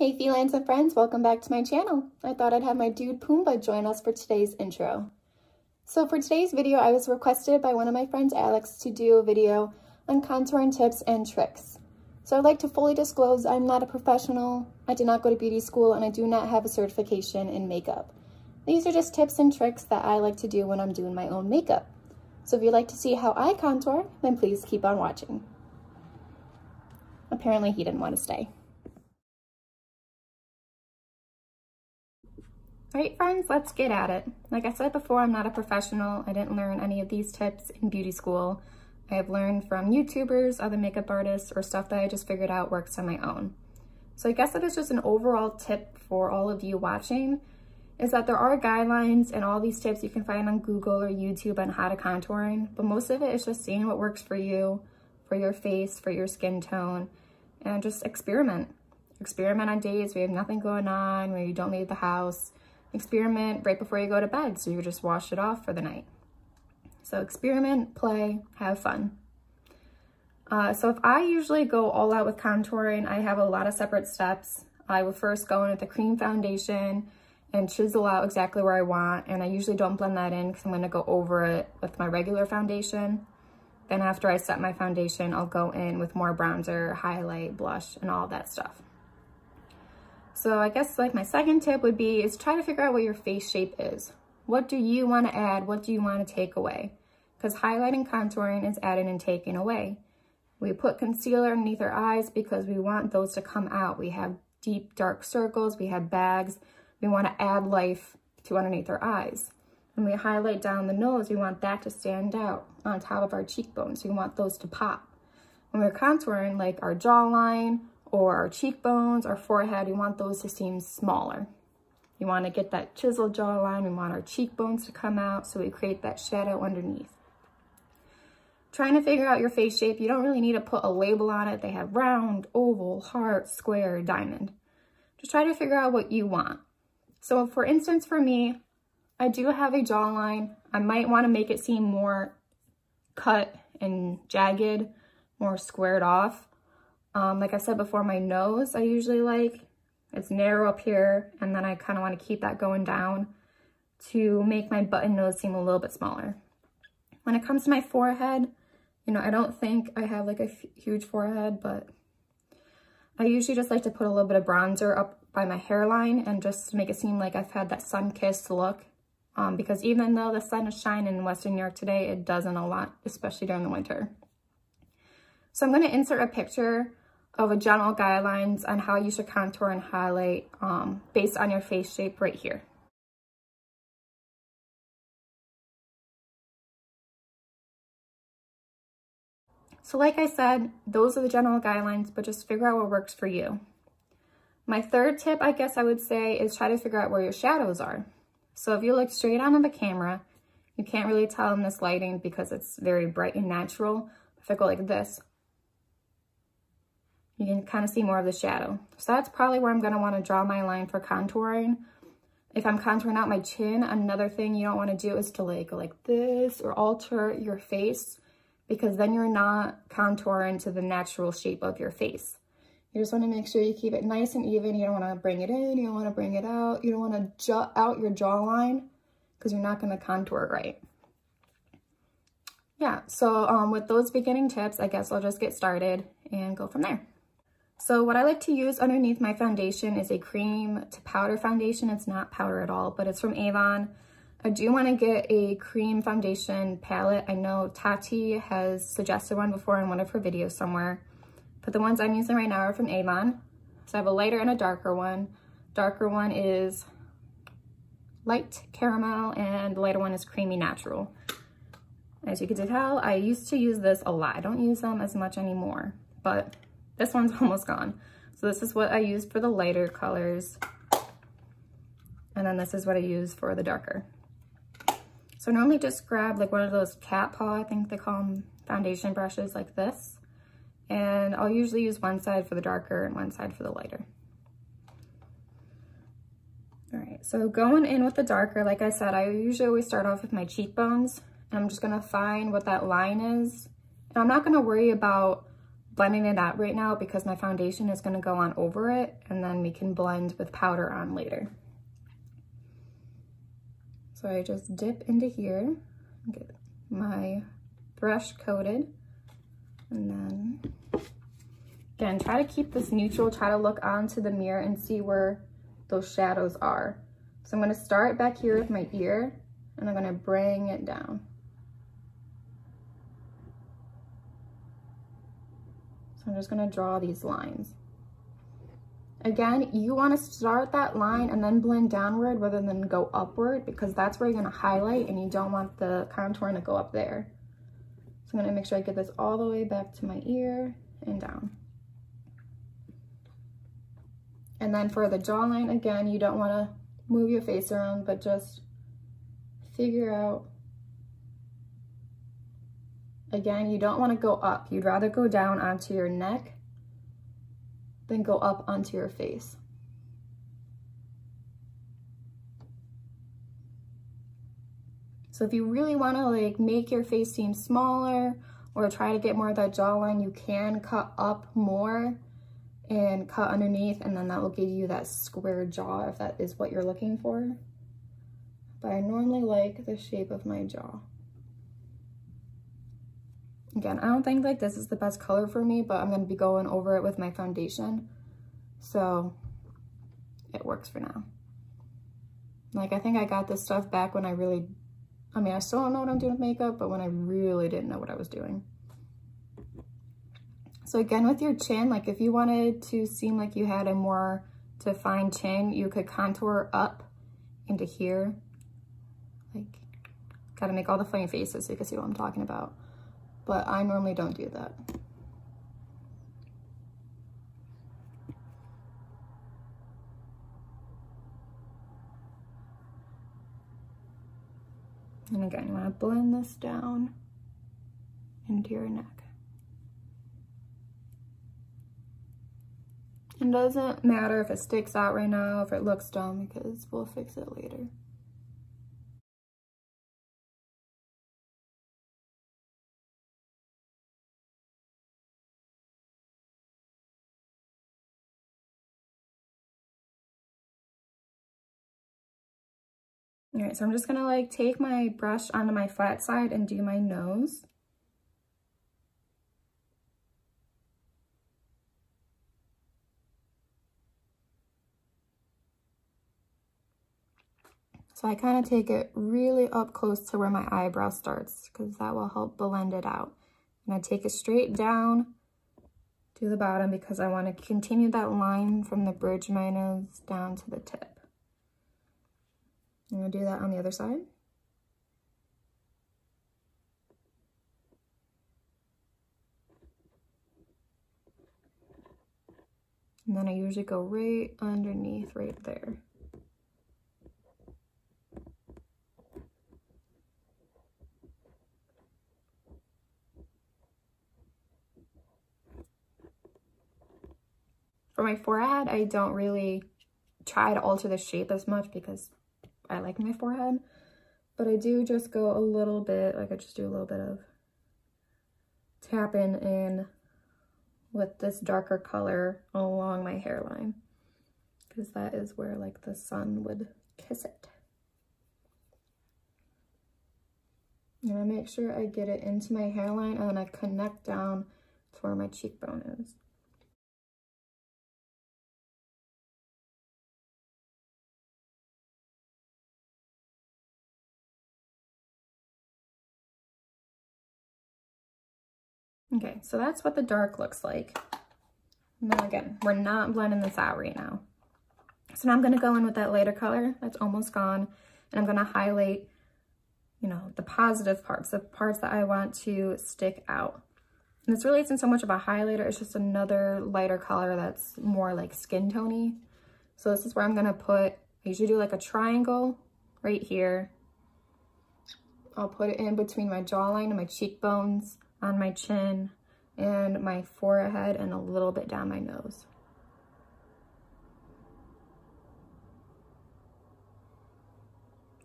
Hey felines and friends, welcome back to my channel. I thought I'd have my dude Pumbaa join us for today's intro. So for today's video, I was requested by one of my friends, Alex, to do a video on contouring tips and tricks. So I'd like to fully disclose I'm not a professional, I did not go to beauty school, and I do not have a certification in makeup. These are just tips and tricks that I like to do when I'm doing my own makeup. So if you'd like to see how I contour, then please keep on watching. Apparently he didn't want to stay. Alright friends, let's get at it. Like I said before, I'm not a professional. I didn't learn any of these tips in beauty school. I have learned from YouTubers, other makeup artists, or stuff that I just figured out works on my own. So I guess that is just an overall tip for all of you watching, is that there are guidelines and all these tips you can find on Google or YouTube on how to contouring, but most of it is just seeing what works for you, for your face, for your skin tone, and just experiment. Experiment on days where you have nothing going on, where you don't leave the house. Experiment right before you go to bed, so you just wash it off for the night. So experiment, play, have fun. So if I usually go all out with contouring, I have a lot of separate steps. I will first go in with the cream foundation and chisel out exactly where I want, and I usually don't blend that in because I'm going to go over it with my regular foundation. Then after I set my foundation, I'll go in with more bronzer, highlight, blush, and all that stuff. So I guess like my second tip would be is try to figure out what your face shape is. What do you want to add? What do you want to take away? Because highlighting, contouring is adding and taking away. We put concealer underneath our eyes because we want those to come out. We have deep dark circles, we have bags. We want to add life to underneath our eyes. When we highlight down the nose, we want that to stand out on top of our cheekbones. We want those to pop. When we're contouring, like our jawline, or our cheekbones, our forehead, we want those to seem smaller. We want to get that chiseled jawline, we want our cheekbones to come out, so we create that shadow underneath. Trying to figure out your face shape, you don't really need to put a label on it. They have round, oval, heart, square, diamond. Just try to figure out what you want. So for instance, for me, I do have a jawline. I might want to make it seem more cut and jagged, more squared off. Like I said before, my nose, I usually like, it's narrow up here, and then I kind of want to keep that going down to make my button nose seem a little bit smaller. When it comes to my forehead, you know, I don't think I have like a huge forehead, but I usually just like to put a little bit of bronzer up by my hairline and just make it seem like I've had that sun-kissed look. Because even though the sun is shining in Western New York today, it doesn't a lot, especially during the winter. So I'm going to insert a picture of a general guidelines on how you should contour and highlight based on your face shape right here. So like I said, those are the general guidelines, but just figure out what works for you. My third tip, I guess I would say, is try to figure out where your shadows are. So if you look straight on the camera, you can't really tell in this lighting because it's very bright and natural. If I go like this, you can kind of see more of the shadow. So that's probably where I'm going to want to draw my line for contouring. If I'm contouring out my chin, another thing you don't want to do is to like go like this or alter your face, because then you're not contouring to the natural shape of your face. You just want to make sure you keep it nice and even. You don't want to bring it in, you don't want to bring it out. You don't want to jut out your jawline because you're not going to contour it right. Yeah, so with those beginning tips, I guess I'll just get started and go from there. So what I like to use underneath my foundation is a cream to powder foundation. It's not powder at all, but it's from Avon. I do want to get a cream foundation palette. I know Tati has suggested one before in one of her videos somewhere, but the ones I'm using right now are from Avon. So I have a lighter and a darker one. Darker one is light caramel and the lighter one is creamy natural. As you can tell, I used to use this a lot. I don't use them as much anymore, but this one's almost gone. So this is what I used for the lighter colors. And then this is what I use for the darker. So normally just grab like one of those cat paw, I think they call them, foundation brushes like this. And I'll usually use one side for the darker and one side for the lighter. All right, so going in with the darker, like I said, I usually always start off with my cheekbones. And I'm just gonna find what that line is. And I'm not gonna worry about blending it out right now because my foundation is going to go on over it, and then we can blend with powder on later. So I just dip into here, get my brush coated, and then again, try to keep this neutral, try to look onto the mirror and see where those shadows are. So I'm going to start back here with my ear, and I'm going to bring it down. So I'm just going to draw these lines. Again, you want to start that line and then blend downward rather than go upward, because that's where you're going to highlight and you don't want the contouring to go up there. So I'm going to make sure I get this all the way back to my ear and down. And then for the jawline, again, you don't want to move your face around, but just figure out. Again, you don't want to go up. You'd rather go down onto your neck than go up onto your face. So if you really want to like make your face seem smaller or try to get more of that jawline, you can cut up more and cut underneath, and then that will give you that square jaw if that is what you're looking for. But I normally like the shape of my jaw. Again, I don't think like this is the best color for me, but I'm going to be going over it with my foundation, so it works for now. Like, I think I got this stuff back when I still don't know what I'm doing with makeup, but when I really didn't know what I was doing. So again, with your chin, like if you wanted to seem like you had a more defined chin, you could contour up into here. Like, gotta make all the funny faces so you can see what I'm talking about. But I normally don't do that. And again, you want to blend this down into your neck. It doesn't matter if it sticks out right now, if it looks dumb, because we'll fix it later. All right, so I'm just gonna like take my brush onto my flat side and do my nose. So I kind of take it really up close to where my eyebrow starts, because that will help blend it out. And I take it straight down to the bottom because I want to continue that line from the bridge of my nose down to the tip. I'm going to do that on the other side. And then I usually go right underneath right there. For my forehead, I don't really try to alter the shape as much because I like my forehead, but I do just go a little bit, like I just do a little bit of tapping in with this darker color along my hairline, because that is where like the sun would kiss it. And I make sure I get it into my hairline and then I connect down to where my cheekbone is. Okay, so that's what the dark looks like. And then again, we're not blending this out right now. So now I'm gonna go in with that lighter color that's almost gone, and I'm gonna highlight, you know, the positive parts, the parts that I want to stick out. And this really isn't so much of a highlighter, it's just another lighter color that's more like skin tony. So this is where I'm gonna put, I usually do like a triangle right here. I'll put it in between my jawline and my cheekbones, on my chin and my forehead, and a little bit down my nose.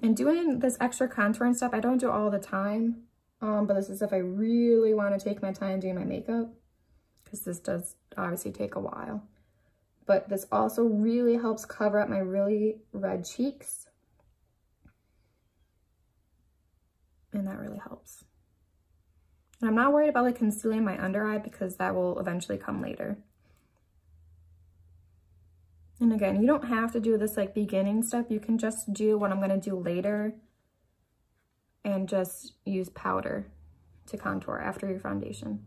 And doing this extra contouring stuff, I don't do all the time, but this is if I really want to take my time doing my makeup. because this does obviously take a while. But this also really helps cover up my really red cheeks. And that really helps. And I'm not worried about like concealing my under eye because that will eventually come later. And again, you don't have to do this like beginning step. You can just do what I'm gonna do later and just use powder to contour after your foundation.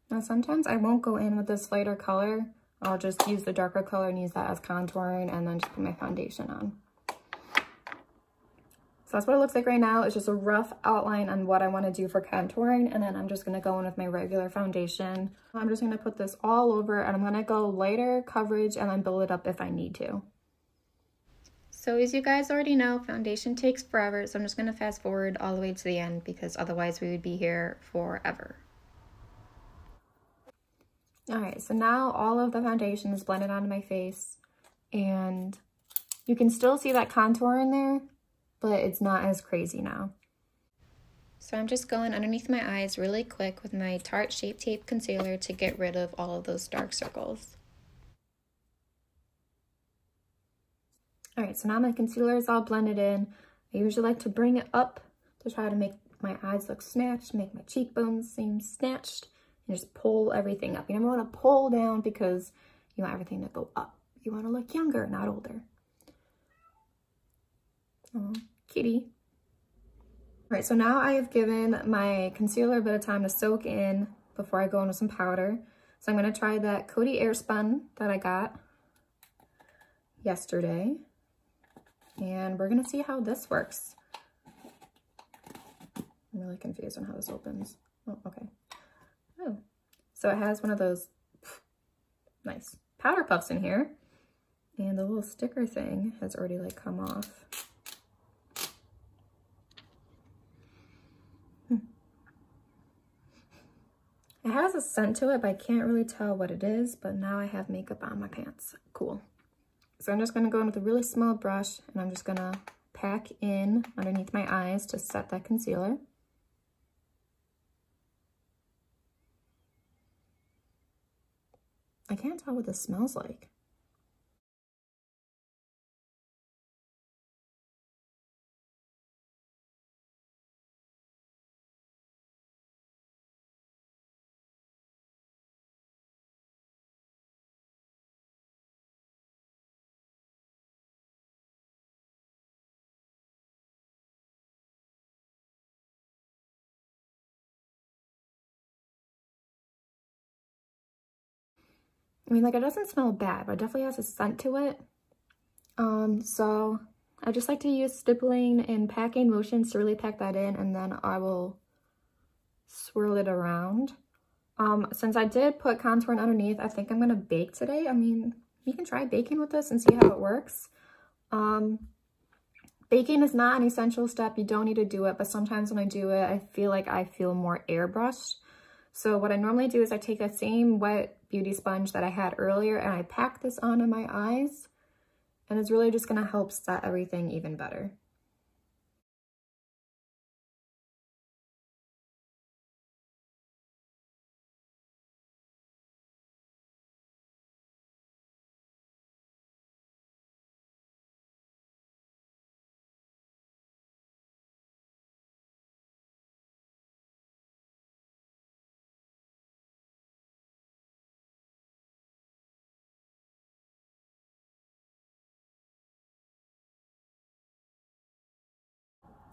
Now sometimes I won't go in with this lighter color. I'll just use the darker color and use that as contouring and then just put my foundation on. So that's what it looks like right now. It's just a rough outline on what I want to do for contouring, and then I'm just going to go in with my regular foundation. I'm just going to put this all over, and I'm going to go lighter coverage and then build it up if I need to. So as you guys already know, foundation takes forever, so I'm just going to fast forward all the way to the end because otherwise we would be here forever. Alright, so now all of the foundation is blended onto my face, and you can still see that contour in there, but it's not as crazy now. So I'm just going underneath my eyes really quick with my Tarte Shape Tape Concealer to get rid of all of those dark circles. Alright, so now my concealer is all blended in. I usually like to bring it up to try to make my eyes look snatched, make my cheekbones seem snatched, and just pull everything up. You never want to pull down because you want everything to go up. You want to look younger, not older. Oh, kitty. All right, so now I have given my concealer a bit of time to soak in before I go in with some powder. So I'm going to try that Coty Airspun that I got yesterday. And we're going to see how this works. I'm really confused on how this opens. Oh, okay. Oh, so it has one of those nice powder puffs in here. And the little sticker thing has already like come off. It has a scent to it, but I can't really tell what it is, but now I have makeup on my pants. Cool. So I'm just gonna go in with a really small brush and I'm just gonna pack in underneath my eyes to set that concealer. I can't tell what this smells like. I mean, like, it doesn't smell bad, but it definitely has a scent to it. So I just like to use stippling and packing motions to really pack that in, and then I will swirl it around. Since I did put contouring underneath, I think I'm gonna bake today. I mean, you can try baking with this and see how it works. Baking is not an essential step. You don't need to do it, but sometimes when I do it, I feel like I feel more airbrushed. So what I normally do is I take that same wet beauty sponge that I had earlier and I pack this onto my eyes, and it's really just gonna help set everything even better.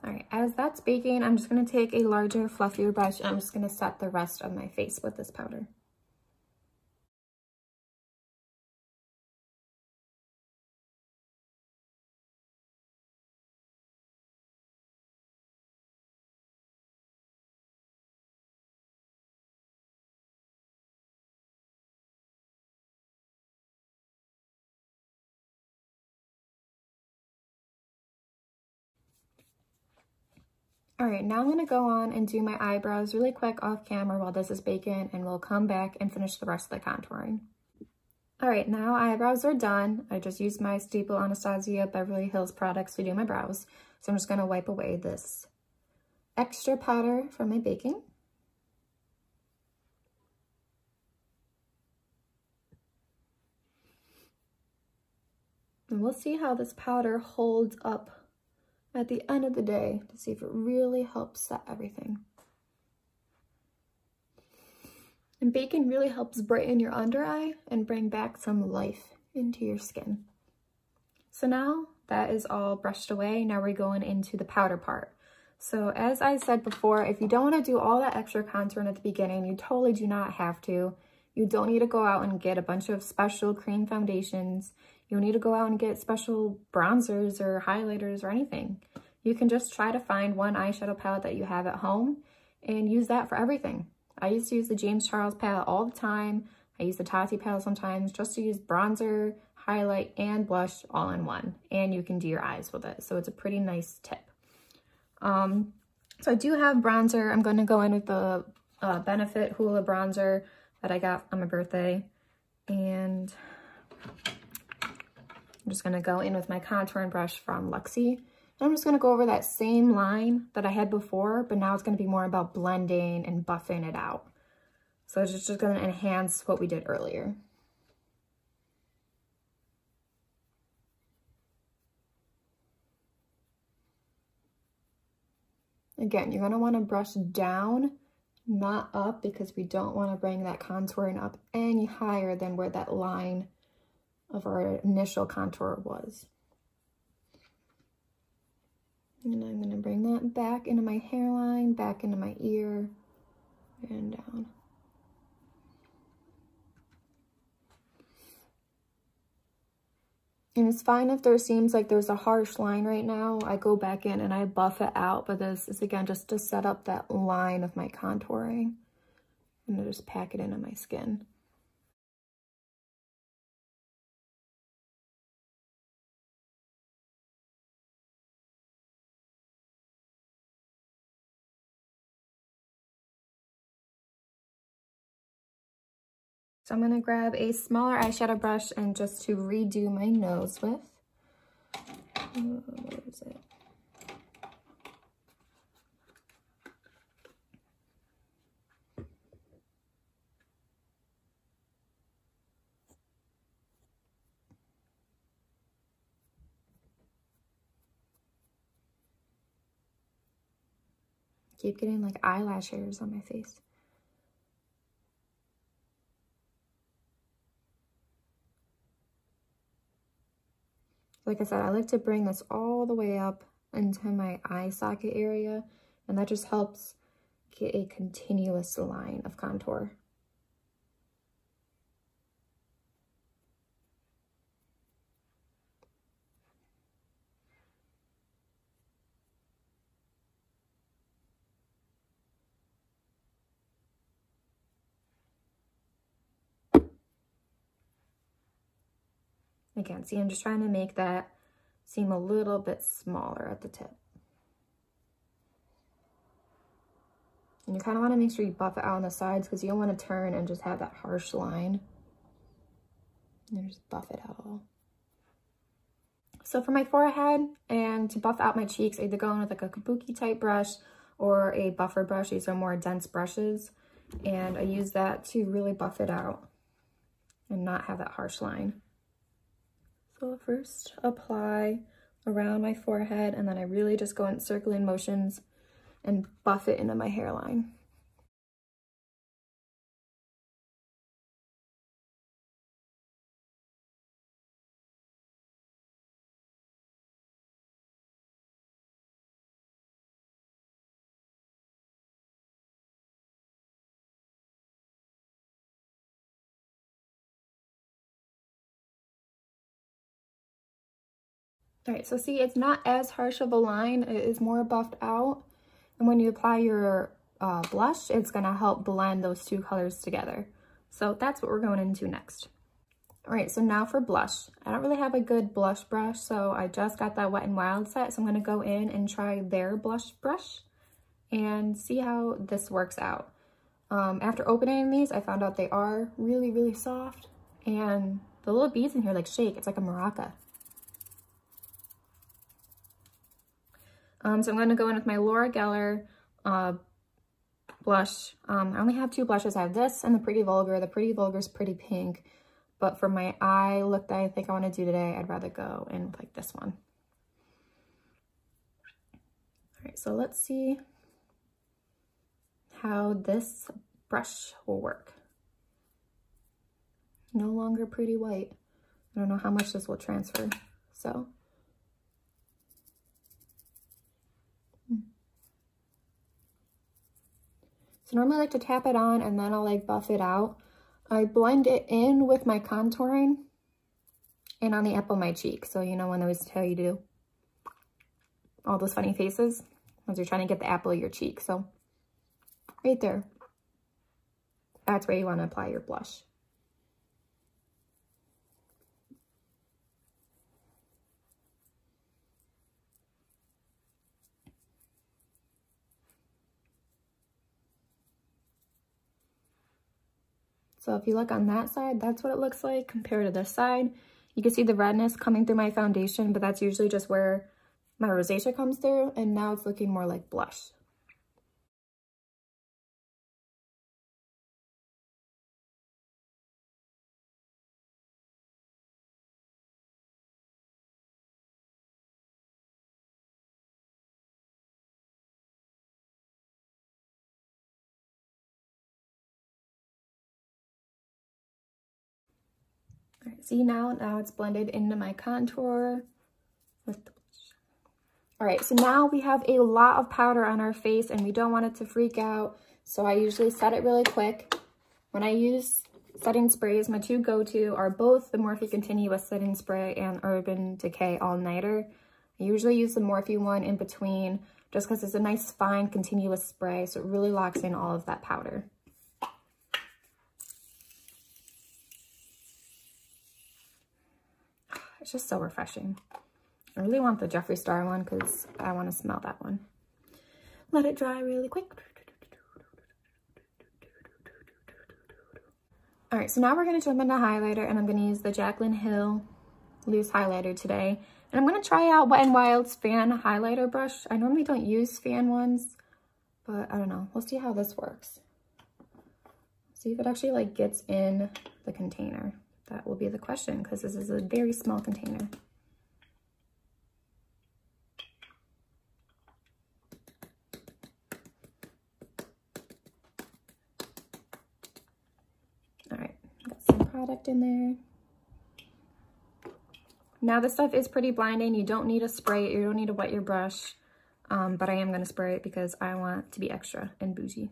All right, as that's baking, I'm just gonna take a larger, fluffier brush and I'm just gonna set the rest of my face with this powder. All right, now I'm gonna go on and do my eyebrows really quick off camera while this is baking, and we'll come back and finish the rest of the contouring. All right, now eyebrows are done. I just used my Staple Anastasia Beverly Hills products to do my brows. So I'm just gonna wipe away this extra powder from my baking. And we'll see how this powder holds up at the end of the day to see if it really helps set everything. And baking really helps brighten your under eye and bring back some life into your skin. So now that is all brushed away. Now we're going into the powder part. So as I said before, if you don't want to do all that extra contouring at the beginning, you totally do not have to. You don't need to go out and get a bunch of special cream foundations. You don't need to go out and get special bronzers or highlighters or anything. You can just try to find one eyeshadow palette that you have at home and use that for everything. I used to use the James Charles palette all the time. I use the Tati palette sometimes just to use bronzer, highlight, and blush all in one. And you can do your eyes with it. So it's a pretty nice tip. So I do have bronzer. I'm going to go in with the Benefit Hoola bronzer that I got on my birthday. And I'm just going to go in with my contouring brush from Luxie. And I'm just going to go over that same line that I had before, but now it's going to be more about blending and buffing it out. So it's just going to enhance what we did earlier. Again, you're going to want to brush down, not up, because we don't want to bring that contouring up any higher than where that line of our initial contour was. And I'm going to bring that back into my hairline, back into my ear, and down. And it's fine if there seems like there's a harsh line right now. I go back in and I buff it out, but this is again just to set up that line of my contouring. I'm going to just pack it into my skin. So I'm going to grab a smaller eyeshadow brush and just to redo my nose with. Where is it? Keep getting like eyelash hairs on my face. Like I said, I like to bring this all the way up into my eye socket area, and that just helps get a continuous line of contour. Again, see, I'm just trying to make that seem a little bit smaller at the tip. And you kind of want to make sure you buff it out on the sides because you don't want to turn and just have that harsh line. And then just buff it out all. So for my forehead and to buff out my cheeks, I either go in with like a kabuki type brush or a buffer brush. These are more dense brushes. And I use that to really buff it out and not have that harsh line. So I'll first apply around my forehead, and then I really just go in circling motions and buff it into my hairline. All right, so see, it's not as harsh of a line. It is more buffed out. And when you apply your blush, it's gonna help blend those two colors together. So that's what we're going into next. All right, so now for blush. I don't really have a good blush brush, so I just got that Wet n Wild set. So I'm gonna go in and try their blush brush. and see how this works out. After opening these, I found out they are really, really soft, and the little beads in here like shake. It's like a maraca. So I'm going to go in with my Laura Geller blush. I only have two blushes. I have this and the Pretty Vulgar. The Pretty Vulgar is pretty pink, but for my eye look that I think I want to do today, I'd rather go in with like this one. All right, so let's see how this brush will work. No longer pretty white. I don't know how much this will transfer, so. So normally I like to tap it on and then I'll like buff it out. I blend it in with my contouring and on the apple of my cheek. So you know when they always tell you to do all those funny faces as you're trying to get the apple of your cheek. So right there, that's where you want to apply your blush. So if you look on that side, that's what it looks like compared to this side. You can see the redness coming through my foundation, but that's usually just where my rosacea comes through, and now it's looking more like blush. All right, see now it's blended into my contour with the blush. All right, so now we have a lot of powder on our face and we don't want it to freak out. So I usually set it really quick. When I use setting sprays, my two go-to are both the Morphe Continuous Setting Spray and Urban Decay All Nighter. I usually use the Morphe one in between just because it's a nice fine continuous spray, so it really locks in all of that powder. It's just so refreshing. I really want the Jeffree Star one because I want to smell that one. Let it dry really quick. All right, so now we're going to jump into highlighter, and I'm going to use the Jaclyn Hill loose highlighter today. And I'm going to try out Wet n Wild's fan highlighter brush. I normally don't use fan ones, but I don't know. We'll see how this works. See if it actually like gets in the container. That will be the question because this is a very small container. All right, got some product in there. Now this stuff is pretty blinding. You don't need to spray it. You don't need to wet your brush, but I am going to spray it because I want to be extra and bougie.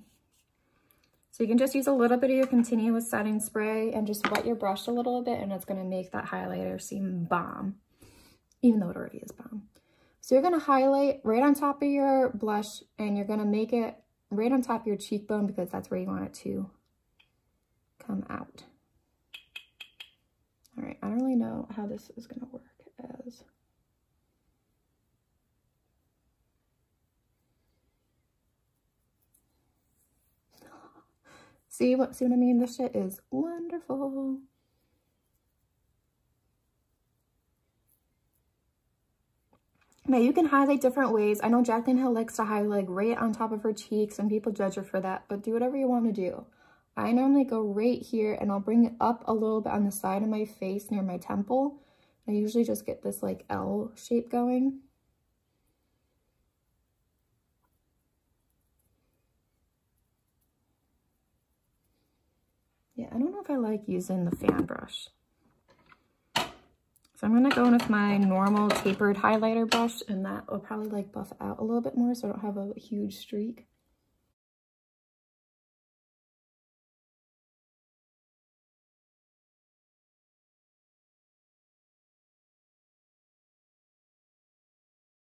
So you can just use a little bit of your continuous setting spray and just wet your brush a little bit, and it's going to make that highlighter seem bomb, even though it already is bomb. So you're going to highlight right on top of your blush, and you're going to make it right on top of your cheekbone because that's where you want it to come out. All right, I don't really know how this is going to work as... See what I mean? This shit is wonderful. Now you can highlight different ways. I know Jaclyn Hill likes to highlight right on top of her cheeks, and people judge her for that, but do whatever you want to do. I normally go right here and I'll bring it up a little bit on the side of my face near my temple. I usually just get this like L shape going. Yeah, I don't know if I like using the fan brush. So I'm going to go in with my normal tapered highlighter brush, and that will probably like buff out a little bit more so I don't have a huge streak.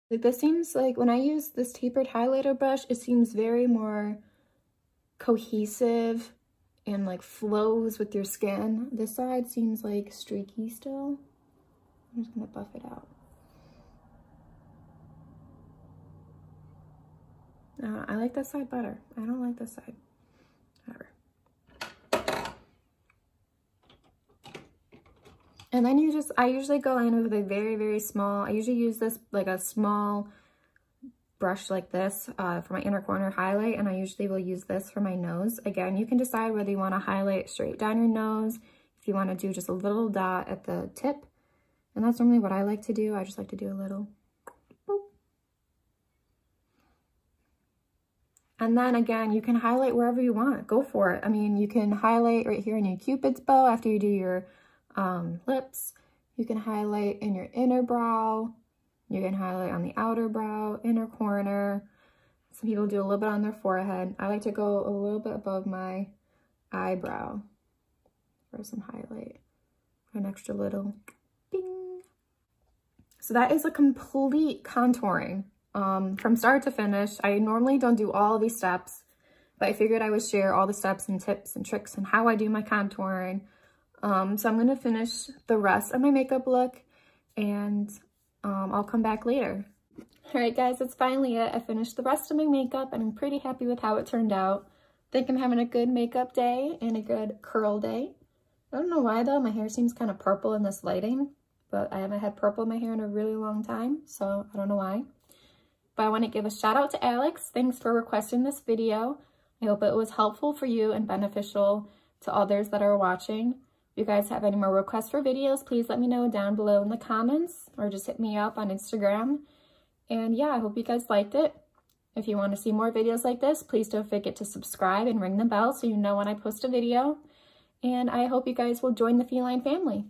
Like this seems like when I use this tapered highlighter brush, it seems very more cohesive and like flows with your skin. This side seems like streaky still. I'm just gonna buff it out. I like this side better. I don't like this side. Whatever. And then I usually go in with a very, very small, I usually use this like a small brush like this for my inner corner highlight, and I usually will use this for my nose. Again, you can decide whether you want to highlight straight down your nose, if you want to do just a little dot at the tip, and that's normally what I like to do. I just like to do a little boop. And then again, you can highlight wherever you want. Go for it. I mean, you can highlight right here in your Cupid's bow after you do your lips. You can highlight in your inner brow. You can highlight on the outer brow, inner corner. Some people do a little bit on their forehead. I like to go a little bit above my eyebrow for some highlight. An extra little bing. So that is a complete contouring from start to finish. I normally don't do all of these steps, but I figured I would share all the steps and tips and tricks and how I do my contouring. So I'm going to finish the rest of my makeup look, and I'll come back later. All right, guys, that's finally it. I finished the rest of my makeup, and I'm pretty happy with how it turned out. I think I'm having a good makeup day and a good curl day. I don't know why, though. My hair seems kind of purple in this lighting, but I haven't had purple in my hair in a really long time, so I don't know why. But I want to give a shout out to Alex. Thanks for requesting this video. I hope it was helpful for you and beneficial to others that are watching. If you guys have any more requests for videos, please let me know down below in the comments, or just hit me up on Instagram. And yeah, I hope you guys liked it. If you want to see more videos like this, please don't forget to subscribe and ring the bell so you know when I post a video. And I hope you guys will join the Feline family.